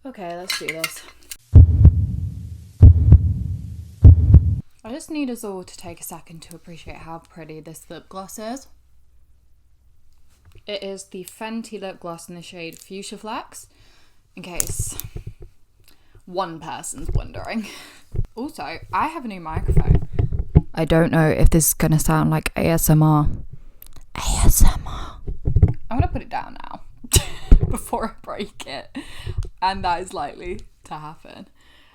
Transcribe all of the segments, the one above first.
Okay, let's do this. I just need us all to take a second to appreciate how pretty this lip gloss is. It is the Fenty lip gloss in the shade Fuchsia Flex, in case one person's wondering. Also, I have a new microphone. I don't know if this is going to sound like ASMR. ASMR. I'm going to put it down now before I break it. And that is likely to happen.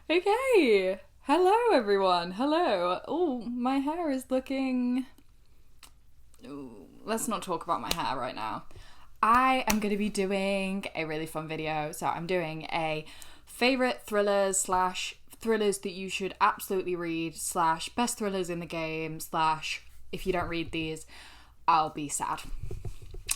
Okay. Hello, everyone. Hello. Oh, my hair is looking... Ooh, let's not talk about my hair right now. I am going to be doing a really fun video. So I'm doing a favourite thrillers / thrillers that you should absolutely read / best thrillers in the game / if you don't read these, I'll be sad.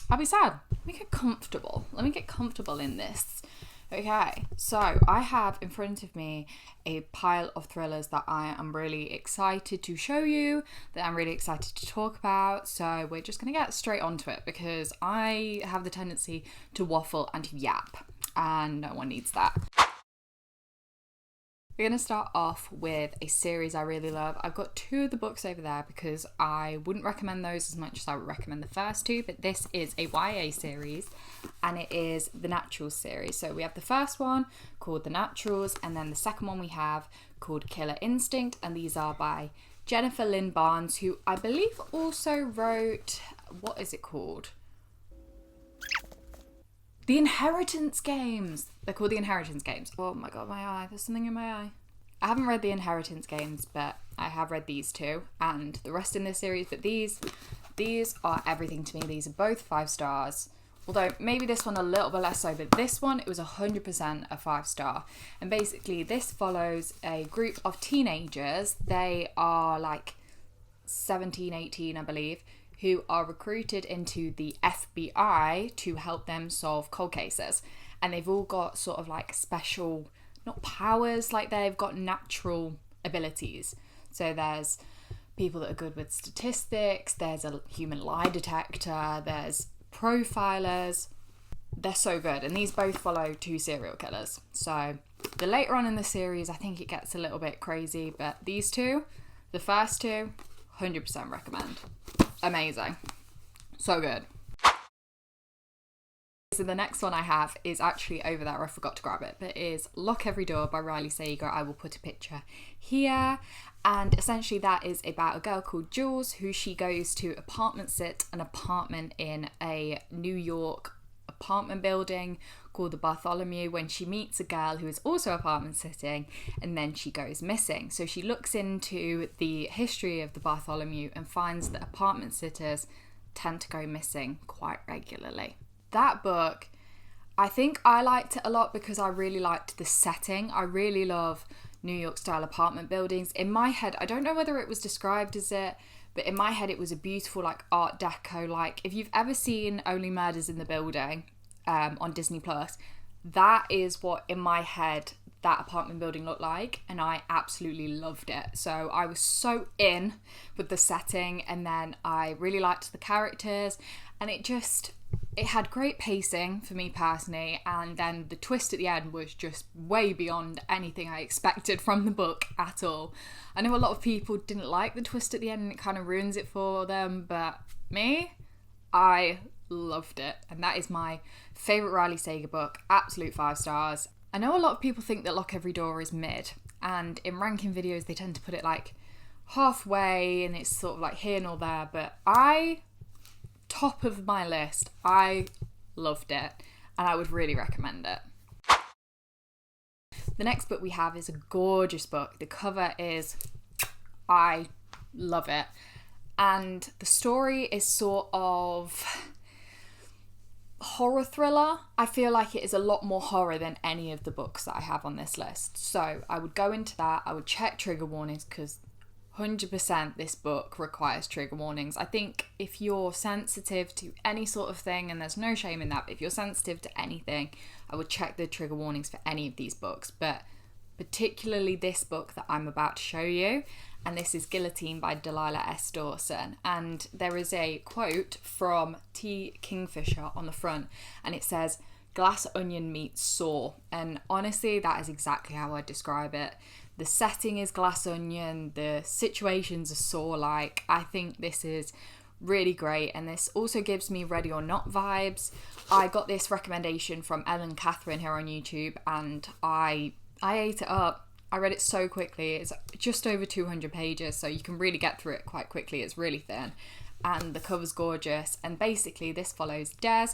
I'll be sad. Let me get comfortable. Let me get comfortable in this. Okay, so I have in front of me a pile of thrillers that I am really excited to show you, that I'm really excited to talk about. So we're just going to get straight onto it because I have the tendency to waffle and to yap, and no one needs that. We're going to start off with a series I really love. I've got 2 of the books over there because I wouldn't recommend those as much as I would recommend the first 2, but this is a YA series and it is the Naturals series. So we have the first one called The Naturals and then the second one we have called Killer Instinct, and these are by Jennifer Lynn Barnes, who I believe also wrote, what is it called? The Inheritance Games. They're called The Inheritance Games. Oh my god, my eye. There's something in my eye. I haven't read The Inheritance Games, but I have read these 2 and the rest in this series. But these are everything to me. These are both 5 stars. Although maybe this one a little bit less so, but this one, it was 100% a 5-star. And basically this follows a group of teenagers. They are like 17, 18, I believe, who are recruited into the FBI to help them solve cold cases. And they've all got sort of like special, not powers, like they've got natural abilities. So there's people that are good with statistics, there's a human lie detector, there's profilers. They're so good. And these both follow 2 serial killers. So the later on in the series, I think it gets a little bit crazy, but these 2, the first 2, 100% recommend. Amazing. So good. So the next one I have is actually over there. I forgot to grab it. But it is Lock Every Door by Riley Sager. I will put a picture here. And essentially that is about a girl called Jules who she goes to apartment sit an apartment in a New York apartment building called the Bartholomew when she meets a girl who is also apartment sitting, and then she goes missing. So she looks into the history of the Bartholomew and finds that apartment sitters tend to go missing quite regularly. That book, I think I liked it a lot because I really liked the setting. I really love New York style apartment buildings. In my head, I don't know whether it was described as it, but in my head it was a beautiful like Art Deco, like if you've ever seen Only Murders in the Building on Disney Plus, that is what in my head that apartment building looked like, and I absolutely loved it. So I was so in with the setting, and then I really liked the characters, and it had great pacing for me personally, and then the twist at the end was just way beyond anything I expected from the book at all. I know a lot of people didn't like the twist at the end and it kind of ruins it for them, but me, I loved it, and that is my favourite Riley Sager book. Absolute 5 stars. I know a lot of people think that Lock Every Door is mid, and in ranking videos they tend to put it like halfway and it's sort of like here and all there, but top of my list. I loved it and I would really recommend it. The next book we have is a gorgeous book. The cover is, I love it, and the story is sort of horror thriller. I feel like it is a lot more horror than any of the books that I have on this list. So I would go into that, I would check trigger warnings because 100% this book requires trigger warnings. I think if you're sensitive to any sort of thing, and there's no shame in that, but if you're sensitive to anything, I would check the trigger warnings for any of these books, but particularly this book that I'm about to show you. And this is Guillotine by Delilah S. Dawson. And there is a quote from T. Kingfisher on the front, and it says, Glass Onion meets Saw, and honestly that is exactly how I describe it. The setting is Glass Onion, the situations are Saw-like. I think this is really great, and this also gives me Ready or Not vibes. I got this recommendation from Ellen Catherine here on YouTube, and I ate it up. I read it so quickly. It's just over 200 pages, so you can really get through it quite quickly. It's really thin, and the cover's gorgeous. And basically this follows Des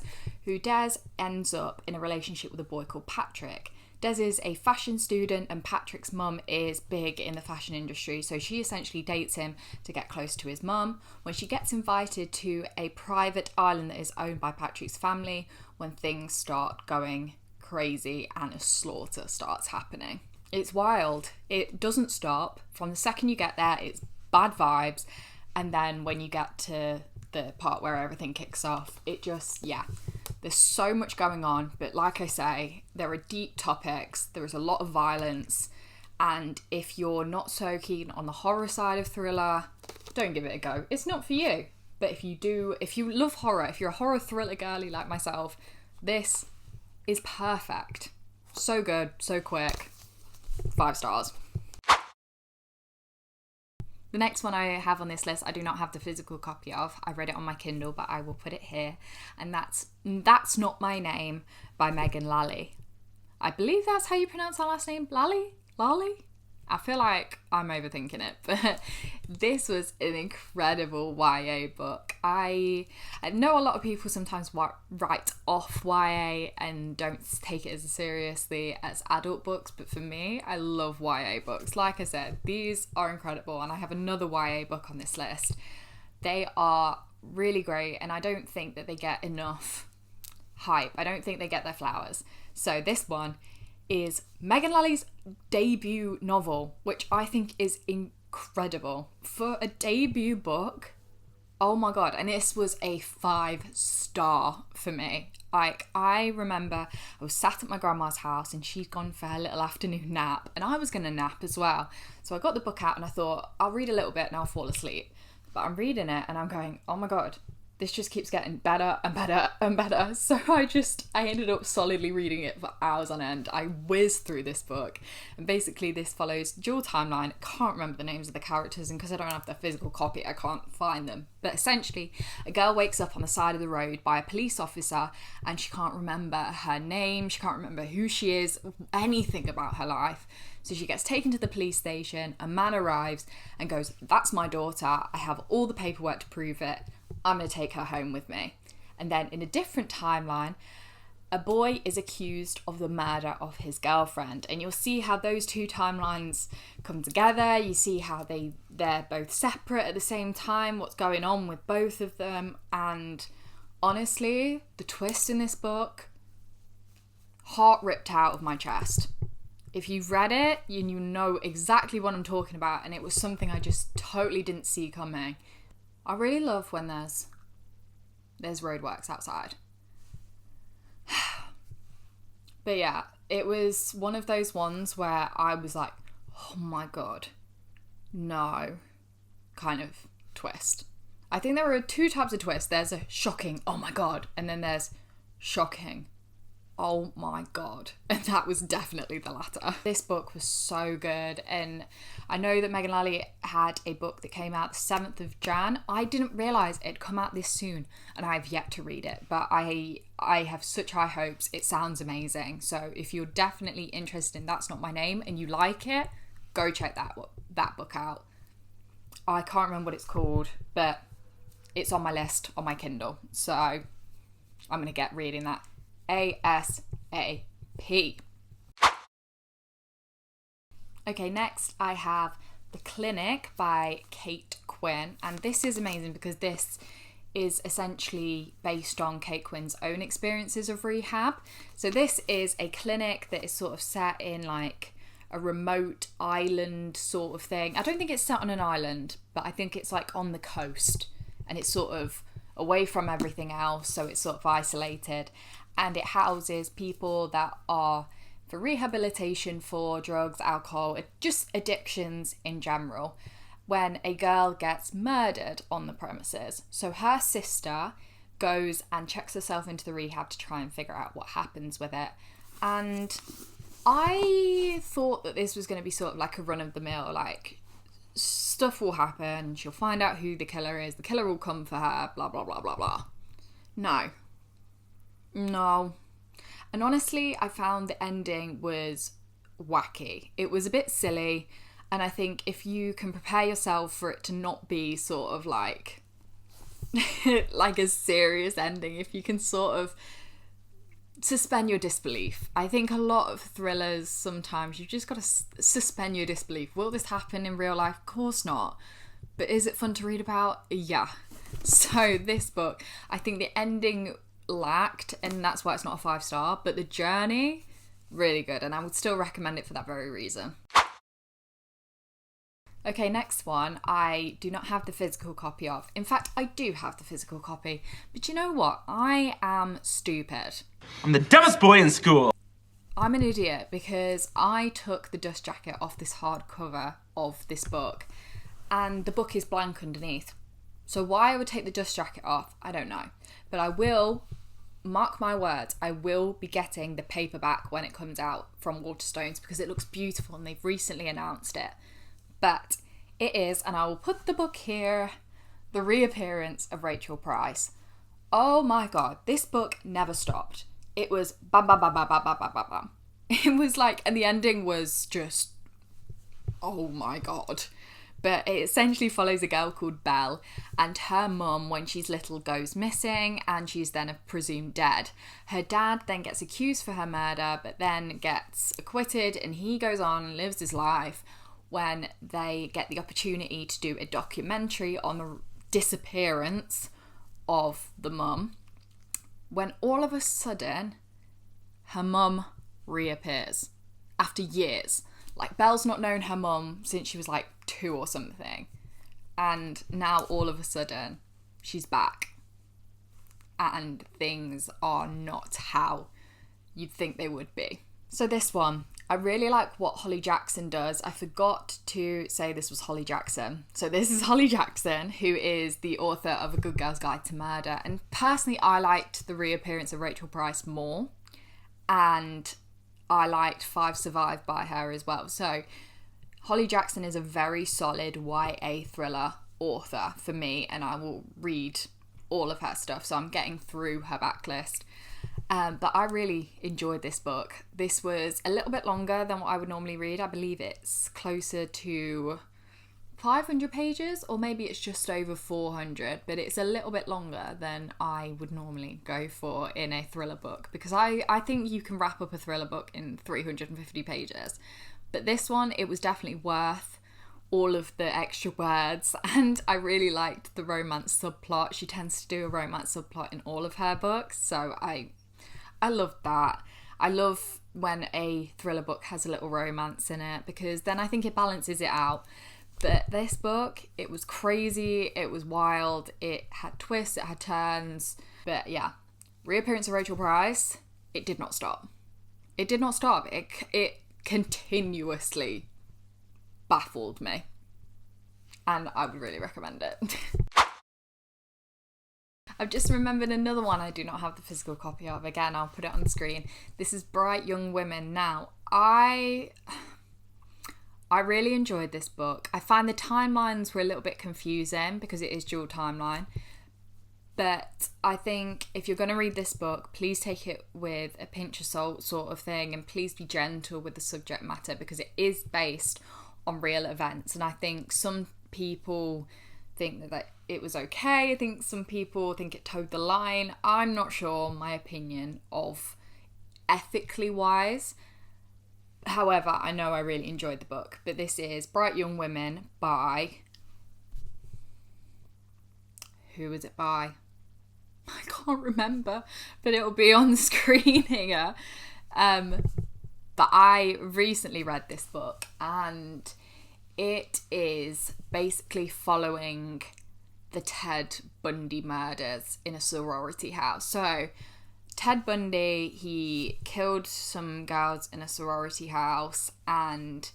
ends up in a relationship with a boy called Patrick. Des is a fashion student, and Patrick's mum is big in the fashion industry, so she essentially dates him to get close to his mum. When she gets invited to a private island that is owned by Patrick's family, when things start going crazy and a slaughter starts happening. It's wild. It doesn't stop. From the second you get there, it's bad vibes, and then when you get to the part where everything kicks off, it just, yeah. There's so much going on, but like I say, there are deep topics, there is a lot of violence, and if you're not so keen on the horror side of thriller, don't give it a go. It's not for you. But if you love horror, if you're a horror thriller girly like myself, this is perfect. So good, so quick. 5 stars. The next one I have on this list, I do not have the physical copy of. I read it on my Kindle, but I will put it here. And that's Not My Name by Megan Lally. I believe that's how you pronounce her last name. Lally? I feel like I'm overthinking it, but this was an incredible YA book. I know a lot of people sometimes write off YA and don't take it as seriously as adult books, but for me, I love YA books. Like I said, these are incredible, and I have another YA book on this list. They are really great, and I don't think that they get enough hype. I don't think they get their flowers. So this one is Megan Lally's debut novel, which I think is incredible. For a debut book, oh my god, and this was a 5-star for me. Like, I remember I was sat at my grandma's house and she'd gone for her little afternoon nap, and I was going to nap as well. So I got the book out and I thought, I'll read a little bit and I'll fall asleep. But I'm reading it and I'm going, oh my god, this just keeps getting better and better and better. So I ended up solidly reading it for hours on end. I whizzed through this book. And basically this follows dual timeline. I can't remember the names of the characters, and because I don't have the physical copy, I can't find them. But essentially, a girl wakes up on the side of the road by a police officer, and she can't remember her name, she can't remember who she is, anything about her life. So she gets taken to the police station, a man arrives and goes, that's my daughter, I have all the paperwork to prove it, I'm going to take her home with me. And then in a different timeline, a boy is accused of the murder of his girlfriend. And you'll see how those two timelines come together. You see how they're both separate at the same time, what's going on with both of them. And honestly, the twist in this book, heart ripped out of my chest. If you've read it, you know exactly what I'm talking about. And it was something I just totally didn't see coming. I really love when there's roadworks outside. But yeah, it was one of those ones where I was like, oh my god, no, kind of twist. I think there are 2 types of twist. There's a shocking, oh my god, and then there's shocking, oh my god. And that was definitely the latter. This book was so good, and I know that Megan Lally had a book that came out the 7th of Jan. I didn't realise it'd come out this soon, and I've yet to read it, but I have such high hopes. It sounds amazing. So if you're definitely interested in That's Not My Name and you like it, go check that book out. I can't remember what it's called, but it's on my list on my Kindle, so I'm going to get reading that ASAP. Okay, next I have The Clinic by Kate Quinn, and this is amazing because this is essentially based on Kate Quinn's own experiences of rehab. So this is a clinic that is sort of set in like a remote island sort of thing. I don't think it's set on an island, but I think it's like on the coast, and it's sort of away from everything else, so it's sort of isolated. And it houses people that are for rehabilitation for drugs, alcohol, just addictions in general, when a girl gets murdered on the premises. So her sister goes and checks herself into the rehab to try and figure out what happens with it. And I thought that this was going to be sort of like a run-of-the-mill, like, stuff will happen, she'll find out who the killer is, the killer will come for her, blah, blah, blah, blah, blah. No. And honestly, I found the ending was wacky. It was a bit silly, and I think if you can prepare yourself for it to not be sort of like like a serious ending, if you can sort of suspend your disbelief. I think a lot of thrillers, sometimes you've just got to suspend your disbelief. Will this happen in real life? Of course not. But is it fun to read about? Yeah. So this book, I think the ending lacked, and that's why it's not a 5-star, but the journey, really good, and I would still recommend it for that very reason. Okay, next one, I do not have the physical copy of. In fact, I do have the physical copy, but you know what? I am stupid. I'm the dumbest boy in school. I'm an idiot because I took the dust jacket off this hardcover of this book, and the book is blank underneath. So why I would take the dust jacket off, I don't know. But I will, mark my words, I will be getting the paperback when it comes out from Waterstones because it looks beautiful and they've recently announced it. But it is, and I will put the book here, The Reappearance of Rachel Price. Oh my god, this book never stopped. It was bam, bam, bam, bam, bam, bam, bam, bam, bam. It was like, and the ending was just, oh my god. But it essentially follows a girl called Belle, and her mum, when she's little, goes missing, and she's then presumed dead. Her dad then gets accused for her murder, but then gets acquitted, and he goes on and lives his life when they get the opportunity to do a documentary on the disappearance of the mum, when all of a sudden her mum reappears after years. Like, Belle's not known her mum since she was like 2 or something, and now all of a sudden she's back and things are not how you'd think they would be. So this one, I really like what Holly Jackson does. I forgot to say this was Holly Jackson. So this is Holly Jackson, who is the author of A Good Girl's Guide to Murder. And personally, I liked The Reappearance of Rachel Price more. And I liked 5 Survived by her as well. So Holly Jackson is a very solid YA thriller author for me. And I will read all of her stuff. So I'm getting through her backlist. But I really enjoyed this book. This was a little bit longer than what I would normally read. I believe it's closer to 500 pages, or maybe it's just over 400, but it's a little bit longer than I would normally go for in a thriller book, because I think you can wrap up a thriller book in 350 pages. But this one, it was definitely worth all of the extra words, and I really liked the romance subplot. She tends to do a romance subplot in all of her books, so I love that. I love when a thriller book has a little romance in it, because then I think it balances it out. But this book, it was crazy, it was wild, it had twists, it had turns. But yeah, Reappearance of Rachel Price, it did not stop. It did not stop. It continuously baffled me. And I would really recommend it. I've just remembered another one I do not have the physical copy of. Again, I'll put it on the screen. This is Bright Young Women. Now, I really enjoyed this book. I find the timelines were a little bit confusing because it is dual timeline. But I think if you're going to read this book, please take it with a pinch of salt sort of thing, and please be gentle with the subject matter because it is based on real events. And I think some people think that it was okay. I think some people think it towed the line. I'm not sure, my opinion of ethically wise. However, I know I really enjoyed the book. But this is Bright Young Women by... who is it by? I can't remember, but it'll be on the screen here. But I recently read this book, and it is basically following the Ted Bundy murders in a sorority house. So Ted Bundy, he killed some girls in a sorority house, and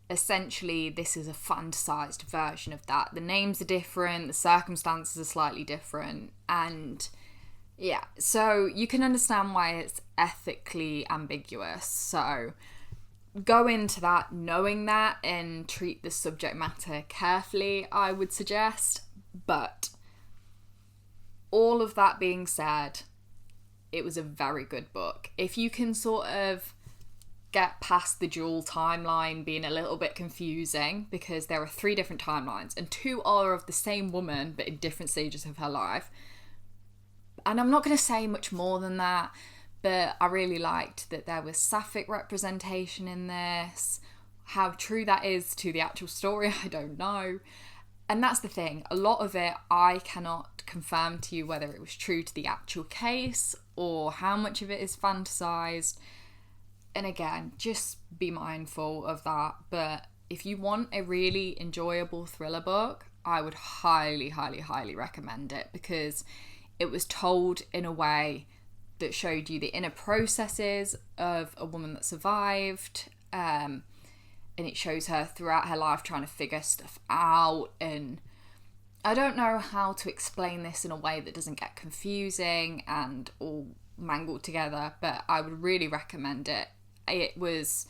essentially this is a fantasized version of that. The names are different, the circumstances are slightly different, and yeah, so you can understand why it's ethically ambiguous. So go into that knowing that and treat the subject matter carefully, I would suggest. But all of that being said, it was a very good book. If you can sort of get past the dual timeline being a little bit confusing, because there are 3 different timelines and 2 are of the same woman but in different stages of her life. And I'm not going to say much more than that, but I really liked that there was sapphic representation in this. How true that is to the actual story, I don't know. And that's the thing, a lot of it I cannot confirm to you whether it was true to the actual case or how much of it is fantasized. And again, just be mindful of that. But if you want a really enjoyable thriller book, I would highly, highly, highly recommend it, because it was told in a way that showed you the inner processes of a woman that survived, and it shows her throughout her life trying to figure stuff out. And I don't know how to explain this in a way that doesn't get confusing and all mangled together, but I would really recommend it. It was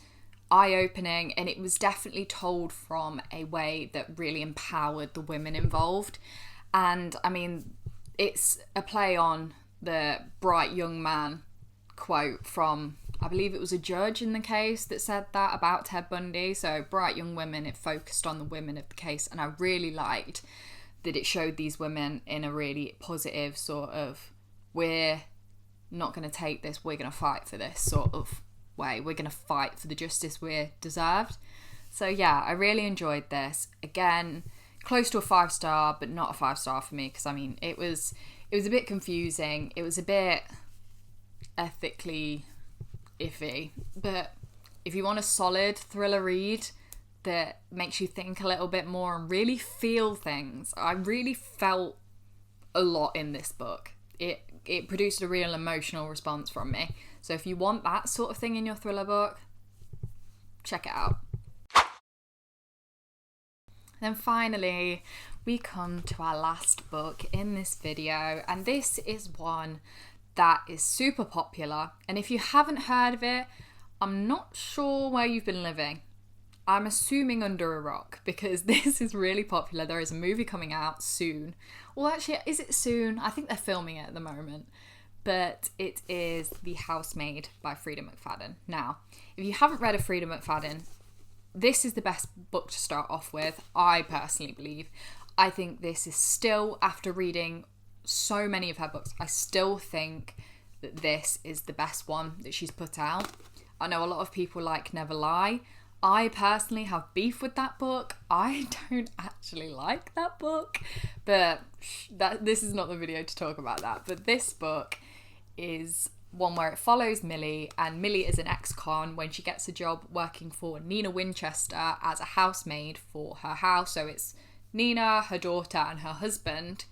eye-opening, and it was definitely told from a way that really empowered the women involved. And I mean, it's a play on the bright young man quote from, I believe it was a judge in the case that said that about Ted Bundy. So bright young women, it focused on the women of the case, and I really liked that it showed these women in a really positive sort of, we're not going to take this, we're going to fight for this sort of way, we're going to fight for the justice we're deserved. So yeah, I really enjoyed this. Again, close to a 5-star, but not a 5-star for me, because I mean, it was a bit confusing, it was a bit ethically iffy, but if you want a solid thriller read that makes you think a little bit more and really feel things, I really felt a lot in this book. It produced a real emotional response from me. So if you want that sort of thing in your thriller book, check it out. Then finally, we come to our last book in this video, and this is one that is super popular, and if you haven't heard of it, I'm not sure where you've been living. I'm assuming under a rock, because this is really popular. There is a movie coming out soon. Well, actually, is it soon? I think they're filming it at the moment. But it is The Housemaid by Freida McFadden. Now, if you haven't read of Freida McFadden, this is the best book to start off with, I personally believe. I think this is still, after reading so many of her books, I still think that this is the best one that she's put out. I know a lot of people like Never Lie. I personally have beef with that book. I don't actually like that book, but this is not the video to talk about that. But this book is one where it follows Millie, and Millie is an ex-con when she gets a job working for Nina Winchester as a housemaid for her house. So it's Nina, her daughter, and her husband.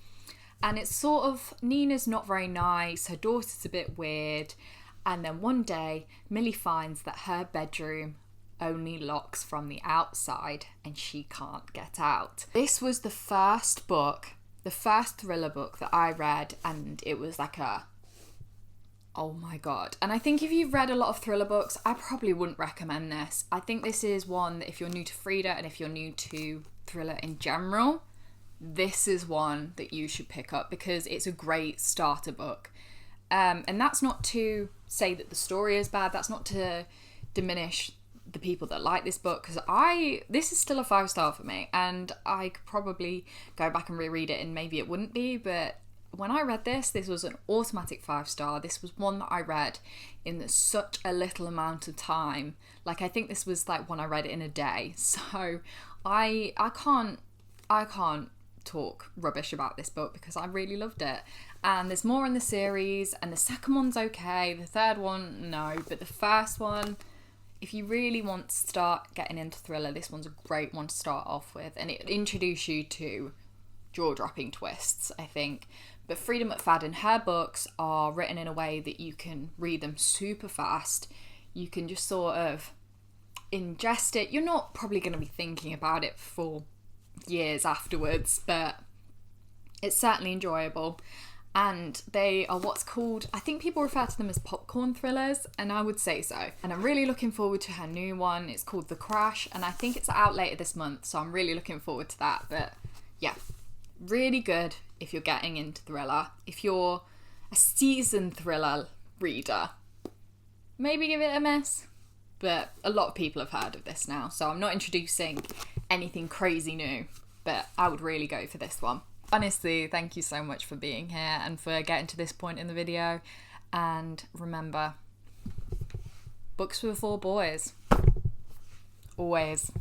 And it's sort of, Nina's not very nice, her daughter's a bit weird, and then one day Millie finds that her bedroom only locks from the outside and she can't get out. This was the first book, the first thriller book that I read, and it was like a, oh my god. And I think if you've read a lot of thriller books, I probably wouldn't recommend this. I think this is one that if you're new to Freida and if you're new to thriller in general, this is one that you should pick up, because it's a great starter book. And that's not to say that the story is bad, that's not to diminish the people that like this book, because this is still a 5-star for me, and I could probably go back and reread it and maybe it wouldn't be, but when I read this was an automatic 5-star. This was one that I read in such a little amount of time. Like, I think this was like one I read in a day. So I can't talk rubbish about this book because I really loved it. And there's more in the series, and the second one's okay, the third one, no, but the first one, if you really want to start getting into thriller, this one's a great one to start off with, and it introduces you to jaw-dropping twists, I think. But Freida McFadden, her books are written in a way that you can read them super fast. You can just sort of, ingest it. You're not probably going to be thinking about it for years afterwards, but it's certainly enjoyable. And they are what's called, I think people refer to them as popcorn thrillers, and I would say so. And I'm really looking forward to her new one. It's called The Crash, and I think it's out later this month, so I'm really looking forward to that. But yeah, really good if you're getting into thriller. If you're a seasoned thriller reader, maybe give it a miss. But a lot of people have heard of this now, so I'm not introducing anything crazy new, but I would really go for this one. Honestly, thank you so much for being here and for getting to this point in the video. And remember, books for 4 boys. Always.